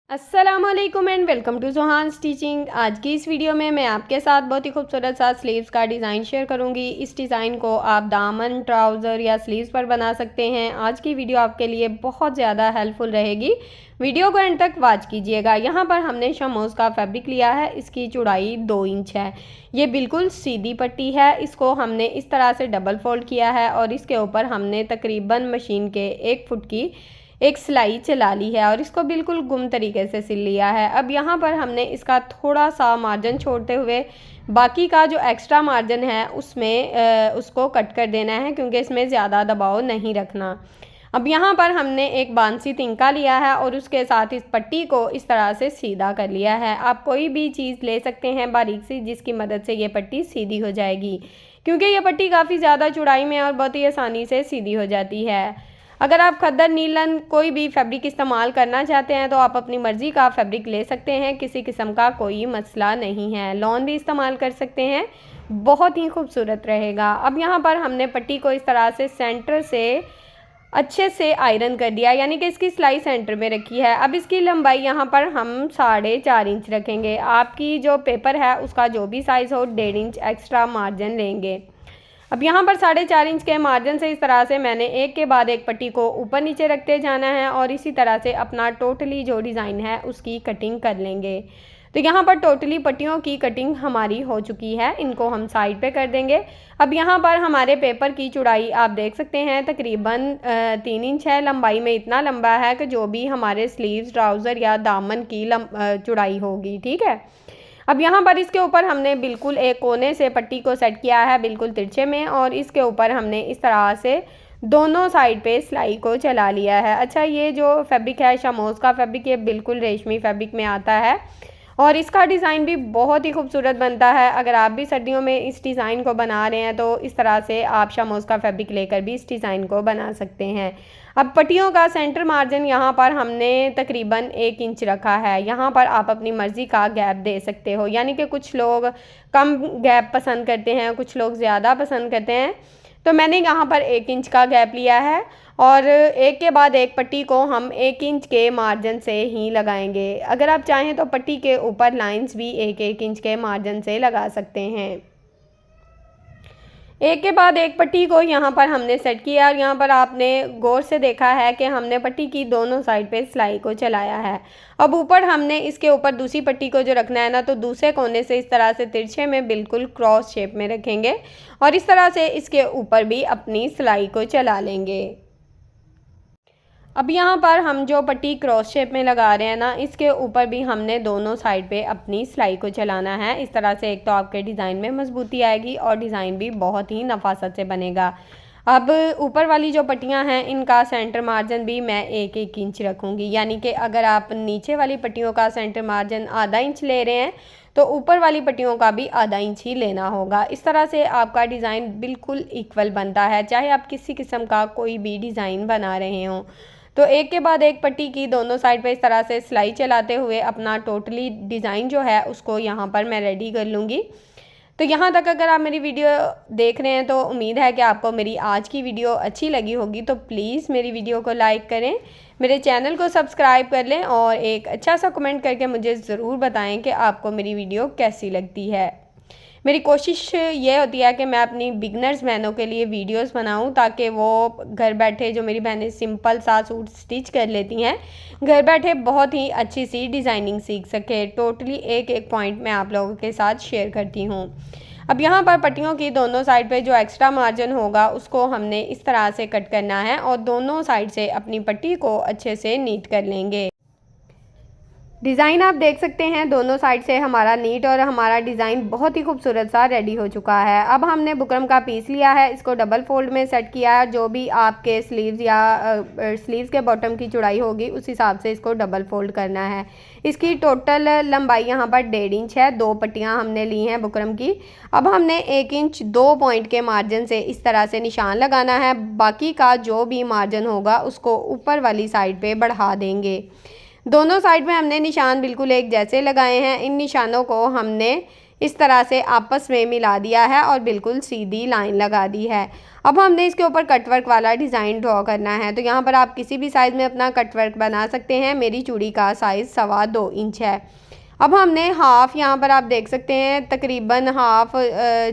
अस्सलामुअलैकुम and welcome to Suhan stitching. आज की इस वीडियो में मैं आपके साथ बहुत ही खूबसूरत सा स्लीव्स का डिज़ाइन शेयर करूंगी। इस डिज़ाइन को आप दामन, ट्राउज़र या स्लीव्स पर बना सकते हैं। आज की वीडियो आपके लिए बहुत ज़्यादा हेल्पफुल रहेगी। वीडियो को एंड तक वॉच कीजिएगा। यहाँ पर हमने शमोज का फैब्रिक लिया है। इसकी चौड़ाई 2 इंच है। ये बिल्कुल सीधी पट्टी है। इसको हमने इस तरह से डबल फोल्ड किया है और इसके ऊपर हमने तकरीबन मशीन के 1 फुट की एक सिलाई चला ली है और इसको बिल्कुल गुम तरीके से सिल लिया है। अब यहाँ पर हमने इसका थोड़ा सा मार्जिन छोड़ते हुए बाकी का जो एक्स्ट्रा मार्जिन है उसमें उसको कट कर देना है, क्योंकि इसमें ज़्यादा दबाव नहीं रखना। अब यहाँ पर हमने एक बांसी तिनका लिया है और उसके साथ इस पट्टी को इस तरह से सीधा कर लिया है। आप कोई भी चीज़ ले सकते हैं बारीक सी, जिसकी मदद से ये पट्टी सीधी हो जाएगी, क्योंकि ये पट्टी काफ़ी ज़्यादा चौड़ाई में और बहुत ही आसानी से सीधी हो जाती है। अगर आप खद्दर, नीलन कोई भी फैब्रिक इस्तेमाल करना चाहते हैं तो आप अपनी मर्ज़ी का फैब्रिक ले सकते हैं। किसी किस्म का कोई मसला नहीं है। लॉन भी इस्तेमाल कर सकते हैं, बहुत ही खूबसूरत रहेगा। अब यहाँ पर हमने पट्टी को इस तरह से सेंटर से अच्छे से आयरन कर दिया, यानी कि इसकी सिलाई सेंटर में रखी है। अब इसकी लंबाई यहाँ पर हम 4.5 इंच रखेंगे। आपकी जो पेपर है उसका जो भी साइज़ हो 1.5 इंच एक्स्ट्रा मार्जिन लेंगे। अब यहाँ पर 4.5 इंच के मार्जिन से इस तरह से मैंने एक के बाद एक पट्टी को ऊपर नीचे रखते जाना है और इसी तरह से अपना टोटली जो डिज़ाइन है उसकी कटिंग कर लेंगे। तो यहाँ पर टोटली पट्टियों की कटिंग हमारी हो चुकी है। इनको हम साइड पे कर देंगे। अब यहाँ पर हमारे पेपर की चौड़ाई आप देख सकते हैं तकरीबन 3 इंच है। लंबाई में इतना लंबा है कि जो भी हमारे स्लीव्स, ट्राउज़र या दामन की चौड़ाई होगी, ठीक है। अब यहाँ पर इसके ऊपर हमने बिल्कुल एक कोने से पट्टी को सेट किया है, बिल्कुल तिरछे में, और इसके ऊपर हमने इस तरह से दोनों साइड पे सिलाई को चला लिया है। अच्छा, ये जो फैब्रिक है शमोज का फैब्रिक, ये बिल्कुल रेशमी फैब्रिक में आता है और इसका डिज़ाइन भी बहुत ही खूबसूरत बनता है। अगर आप भी सर्दियों में इस डिज़ाइन को बना रहे हैं तो इस तरह से आप शमोज का फैब्रिक लेकर भी इस डिज़ाइन को बना सकते हैं। अब पट्टियों का सेंटर मार्जिन यहाँ पर हमने तकरीबन 1 इंच रखा है। यहाँ पर आप अपनी मर्ज़ी का गैप दे सकते हो, यानी कि कुछ लोग कम गैप पसंद करते हैं, कुछ लोग ज़्यादा पसंद करते हैं। तो मैंने यहाँ पर 1 इंच का गैप लिया है और एक के बाद एक पट्टी को हम 1 इंच के मार्जिन से ही लगाएंगे। अगर आप चाहें तो पट्टी के ऊपर लाइंस भी 1-1 इंच के मार्जिन से लगा सकते हैं। एक के बाद एक पट्टी को यहाँ पर हमने सेट किया और यहाँ पर आपने गौर से देखा है कि हमने पट्टी की दोनों साइड पे सिलाई को चलाया है। अब ऊपर हमने इसके ऊपर दूसरी पट्टी को जो रखना है ना, तो दूसरे कोने से इस तरह से तिरछे में बिल्कुल क्रॉस शेप में रखेंगे और इस तरह से इसके ऊपर भी अपनी सिलाई को चला लेंगे। अब यहाँ पर हम जो पट्टी क्रॉस शेप में लगा रहे हैं ना, इसके ऊपर भी हमने दोनों साइड पे अपनी सिलाई को चलाना है। इस तरह से एक तो आपके डिज़ाइन में मजबूती आएगी और डिज़ाइन भी बहुत ही नफासत से बनेगा। अब ऊपर वाली जो पट्टियाँ हैं इनका सेंटर मार्जिन भी मैं 1-1 इंच रखूँगी, यानी कि अगर आप नीचे वाली पट्टियों का सेंटर मार्जिन आधा इंच ले रहे हैं तो ऊपर वाली पट्टियों का भी आधा इंच ही लेना होगा। इस तरह से आपका डिज़ाइन बिल्कुल इक्वल बनता है, चाहे आप किसी किस्म का कोई भी डिज़ाइन बना रहे हों। तो एक के बाद एक पट्टी की दोनों साइड पे इस तरह से सिलाई चलाते हुए अपना टोटली डिज़ाइन जो है उसको यहाँ पर मैं रेडी कर लूँगी। तो यहाँ तक अगर आप मेरी वीडियो देख रहे हैं तो उम्मीद है कि आपको मेरी आज की वीडियो अच्छी लगी होगी। तो प्लीज़ मेरी वीडियो को लाइक करें, मेरे चैनल को सब्सक्राइब कर लें और एक अच्छा सा कमेंट करके मुझे ज़रूर बताएं कि आपको मेरी वीडियो कैसी लगती है। मेरी कोशिश ये होती है कि मैं अपनी बिगनर्स बहनों के लिए वीडियोस बनाऊं, ताकि वो घर बैठे, जो मेरी बहनें सिंपल सा सूट स्टिच कर लेती हैं, घर बैठे बहुत ही अच्छी सी डिज़ाइनिंग सीख सके। टोटली एक एक पॉइंट मैं आप लोगों के साथ शेयर करती हूँ। अब यहाँ पर पट्टियों की दोनों साइड पे जो एक्स्ट्रा मार्जिन होगा उसको हमने इस तरह से कट करना है और दोनों साइड से अपनी पट्टी को अच्छे से नीट कर लेंगे। डिज़ाइन आप देख सकते हैं दोनों साइड से हमारा नीट और हमारा डिज़ाइन बहुत ही खूबसूरत सा रेडी हो चुका है। अब हमने बुकरम का पीस लिया है, इसको डबल फोल्ड में सेट किया है। जो भी आपके स्लीव्स या स्लीव्स के बॉटम की चौड़ाई होगी उस हिसाब से इसको डबल फोल्ड करना है। इसकी टोटल लंबाई यहाँ पर 1.5 इंच है। 2 पट्टियाँ हमने ली हैं बुकरम की। अब हमने 1 इंच 2 पॉइंट के मार्जिन से इस तरह से निशान लगाना है। बाकी का जो भी मार्जिन होगा उसको ऊपर वाली साइड पर बढ़ा देंगे। दोनों साइड में हमने निशान बिल्कुल एक जैसे लगाए हैं। इन निशानों को हमने इस तरह से आपस में मिला दिया है और बिल्कुल सीधी लाइन लगा दी है। अब हमने इसके ऊपर कटवर्क वाला डिज़ाइन ड्रॉ करना है। तो यहाँ पर आप किसी भी साइज़ में अपना कटवर्क बना सकते हैं। मेरी चूड़ी का साइज़ 2.25 इंच है। अब हमने हाफ़, यहाँ पर आप देख सकते हैं तकरीबन हाफ़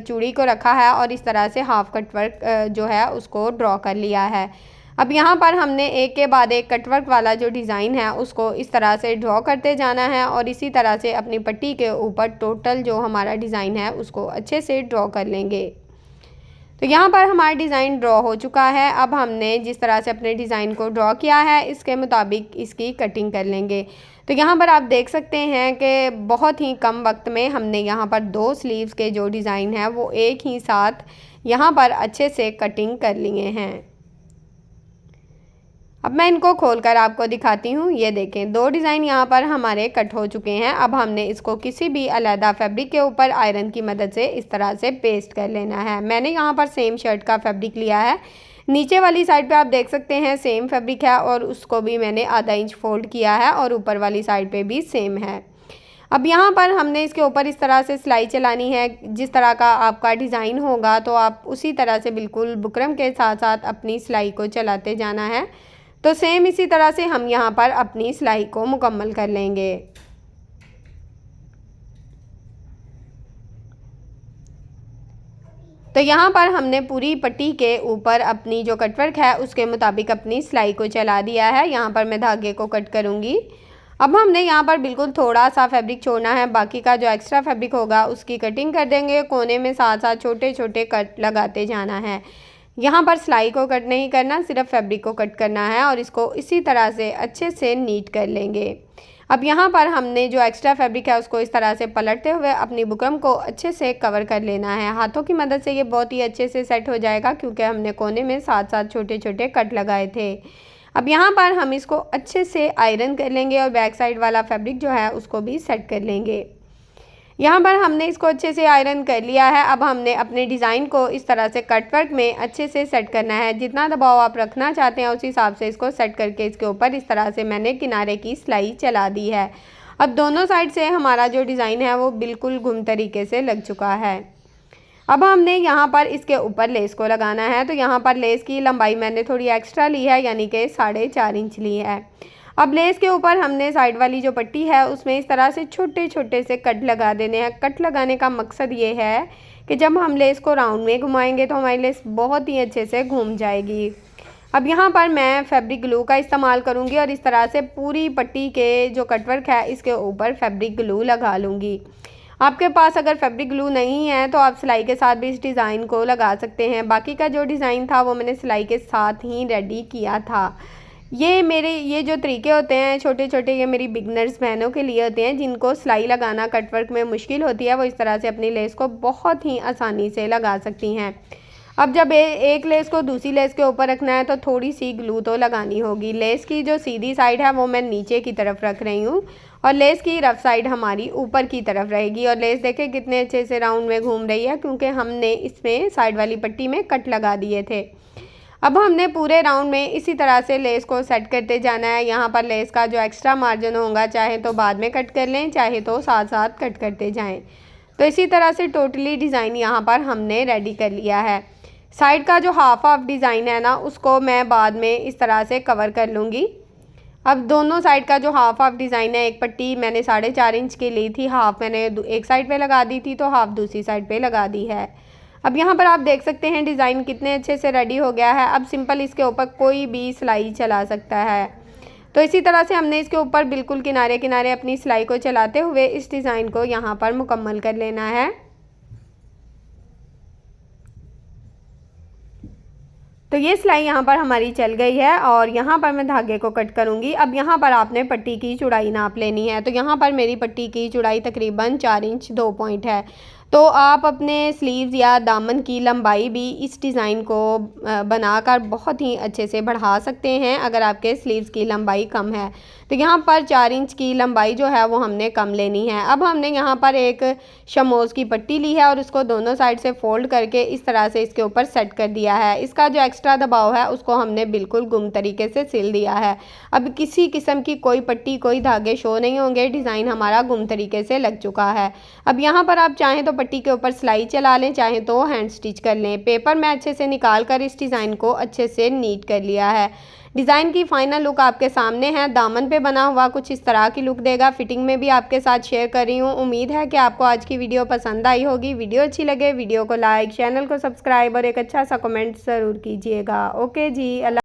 चूड़ी को रखा है और इस तरह से हाफ़ कटवर्क जो है उसको ड्रॉ कर लिया है। अब यहाँ पर हमने एक के बाद एक कटवर्क वाला जो डिज़ाइन है उसको इस तरह से ड्रॉ करते जाना है और इसी तरह से अपनी पट्टी के ऊपर टोटल जो हमारा डिज़ाइन है उसको अच्छे से ड्रॉ कर लेंगे। तो यहाँ पर हमारा डिज़ाइन ड्रॉ हो चुका है। अब हमने जिस तरह से अपने डिज़ाइन को ड्रॉ किया है इसके मुताबिक इसकी कटिंग कर लेंगे। तो यहाँ पर आप देख सकते हैं कि बहुत ही कम वक्त में हमने यहाँ पर 2 स्लीव्स के जो डिज़ाइन है वो एक ही साथ यहाँ पर अच्छे से कटिंग कर लिए हैं। अब मैं इनको खोलकर आपको दिखाती हूँ। ये देखें, 2 डिज़ाइन यहाँ पर हमारे कट हो चुके हैं। अब हमने इसको किसी भी अलहदा फैब्रिक के ऊपर आयरन की मदद से इस तरह से पेस्ट कर लेना है। मैंने यहाँ पर सेम शर्ट का फैब्रिक लिया है। नीचे वाली साइड पे आप देख सकते हैं सेम फैब्रिक है और उसको भी मैंने आधा इंच फोल्ड किया है और ऊपर वाली साइड पे भी सेम है। अब यहाँ पर हमने इसके ऊपर इस तरह से सिलाई चलानी है। जिस तरह का आपका डिज़ाइन होगा तो आप उसी तरह से बिल्कुल बुकरम के साथ साथ अपनी सिलाई को चलाते जाना है। तो सेम इसी तरह से हम यहाँ पर अपनी सिलाई को मुकम्मल कर लेंगे। तो यहाँ पर हमने पूरी पट्टी के ऊपर अपनी जो कटवर्क है उसके मुताबिक अपनी सिलाई को चला दिया है। यहाँ पर मैं धागे को कट करूँगी। अब हमने यहाँ पर बिल्कुल थोड़ा सा फैब्रिक छोड़ना है, बाकी का जो एक्स्ट्रा फैब्रिक होगा उसकी कटिंग कर देंगे। कोने में साथ साथ छोटे छोटे कट लगाते जाना है। यहाँ पर सिलाई को कट नहीं करना, सिर्फ फैब्रिक को कट करना है और इसको इसी तरह से अच्छे से नीट कर लेंगे। अब यहाँ पर हमने जो एक्स्ट्रा फैब्रिक है उसको इस तरह से पलटते हुए अपनी बुकरम को अच्छे से कवर कर लेना है। हाथों की मदद से ये बहुत ही अच्छे से सेट हो जाएगा क्योंकि हमने कोने में साथ साथ छोटे छोटे कट लगाए थे। अब यहाँ पर हम इसको अच्छे से आयरन कर लेंगे और बैक साइड वाला फैब्रिक जो है उसको भी सेट कर लेंगे। यहाँ पर हमने इसको अच्छे से आयरन कर लिया है। अब हमने अपने डिज़ाइन को इस तरह से कटवर्क में अच्छे से सेट करना है। जितना दबाव आप रखना चाहते हैं उस हिसाब से इसको सेट करके इसके ऊपर इस तरह से मैंने किनारे की सिलाई चला दी है। अब दोनों साइड से हमारा जो डिज़ाइन है वो बिल्कुल घुम तरीके से लग चुका है। अब हमने यहाँ पर इसके ऊपर लेस को लगाना है। तो यहाँ पर लेस की लंबाई मैंने थोड़ी एक्स्ट्रा ली है, यानी कि 4.5 इंच ली है। अब लेस के ऊपर हमने साइड वाली जो पट्टी है उसमें इस तरह से छोटे छोटे से कट लगा देने हैं। कट लगाने का मकसद ये है कि जब हम लेस को राउंड में घुमाएंगे तो हमारी लेस बहुत ही अच्छे से घूम जाएगी। अब यहाँ पर मैं फैब्रिक ग्लू का इस्तेमाल करूँगी और इस तरह से पूरी पट्टी के जो कटवर्क है इसके ऊपर फैब्रिक ग्लू लगा लूँगी। आपके पास अगर फैब्रिक ग्लू नहीं है तो आप सिलाई के साथ भी इस डिज़ाइन को लगा सकते हैं। बाकी का जो डिज़ाइन था वो मैंने सिलाई के साथ ही रेडी किया था। ये जो तरीके होते हैं छोटे छोटे, ये मेरी बिगनर्स बहनों के लिए होते हैं जिनको सिलाई लगाना कटवर्क में मुश्किल होती है। वो इस तरह से अपनी लेस को बहुत ही आसानी से लगा सकती हैं। अब जब एक लेस को दूसरी लेस के ऊपर रखना है तो थोड़ी सी ग्लू तो लगानी होगी। लेस की जो सीधी साइड है वो मैं नीचे की तरफ रख रही हूँ और लेस की रफ साइड हमारी ऊपर की तरफ रहेगी। और लेस देखें कितने अच्छे से राउंड में घूम रही है क्योंकि हमने इसमें साइड वाली पट्टी में कट लगा दिए थे। अब हमने पूरे राउंड में इसी तरह से लेस को सेट करते जाना है। यहाँ पर लेस का जो एक्स्ट्रा मार्जिन होगा चाहे तो बाद में कट कर लें, चाहे तो साथ साथ कट करते जाएं। तो इसी तरह से टोटली डिज़ाइन यहाँ पर हमने रेडी कर लिया है। साइड का जो हाफ डिज़ाइन है ना उसको मैं बाद में इस तरह से कवर कर लूँगी। अब दोनों साइड का जो हाफ डिज़ाइन है, एक पट्टी मैंने 4.5 इंच की ली थी, हाफ मैंने एक साइड पे लगा दी थी तो हाफ दूसरी साइड पे लगा दी है। अब यहाँ पर आप देख सकते हैं डिज़ाइन कितने अच्छे से रेडी हो गया है। अब सिंपल इसके ऊपर कोई भी सिलाई चला सकता है। तो इसी तरह से हमने इसके ऊपर बिल्कुल किनारे किनारे अपनी सिलाई को चलाते हुए इस डिज़ाइन को यहाँ पर मुकम्मल कर लेना है। तो ये सिलाई यहाँ पर हमारी चल गई है और यहाँ पर मैं धागे को कट करूँगी। अब यहाँ पर आपने पट्टी की चौड़ाई नाप लेनी है। तो यहाँ पर मेरी पट्टी की चौड़ाई तकरीबन 4 इंच 2 पॉइंट है। तो आप अपने स्लीव्स या दामन की लंबाई भी इस डिज़ाइन को बनाकर बहुत ही अच्छे से बढ़ा सकते हैं अगर आपके स्लीव्स की लंबाई कम है। तो यहाँ पर 4 इंच की लंबाई जो है वो हमने कम लेनी है। अब हमने यहाँ पर एक शमोज़ की पट्टी ली है और उसको दोनों साइड से फोल्ड करके इस तरह से इसके ऊपर सेट कर दिया है। इसका जो एक्स्ट्रा दबाव है उसको हमने बिल्कुल गुम तरीके से सिल दिया है। अब किसी किस्म की कोई पट्टी कोई धागे शो नहीं होंगे, डिज़ाइन हमारा गुम तरीके से लग चुका है। अब यहाँ पर आप चाहें तो पट्टी के ऊपर सिलाई चला लें, चाहें तो हैंड स्टिच कर लें। पेपर मैं अच्छे से निकाल कर इस डिज़ाइन को अच्छे से नीट कर लिया है। डिज़ाइन की फाइनल लुक आपके सामने है। दामन पे बना हुआ कुछ इस तरह की लुक देगा। फिटिंग में भी आपके साथ शेयर कर रही हूँ। उम्मीद है कि आपको आज की वीडियो पसंद आई होगी। वीडियो अच्छी लगे वीडियो को लाइक, चैनल को सब्सक्राइब और एक अच्छा सा कमेंट ज़रूर कीजिएगा। ओके जी, अल्लाह।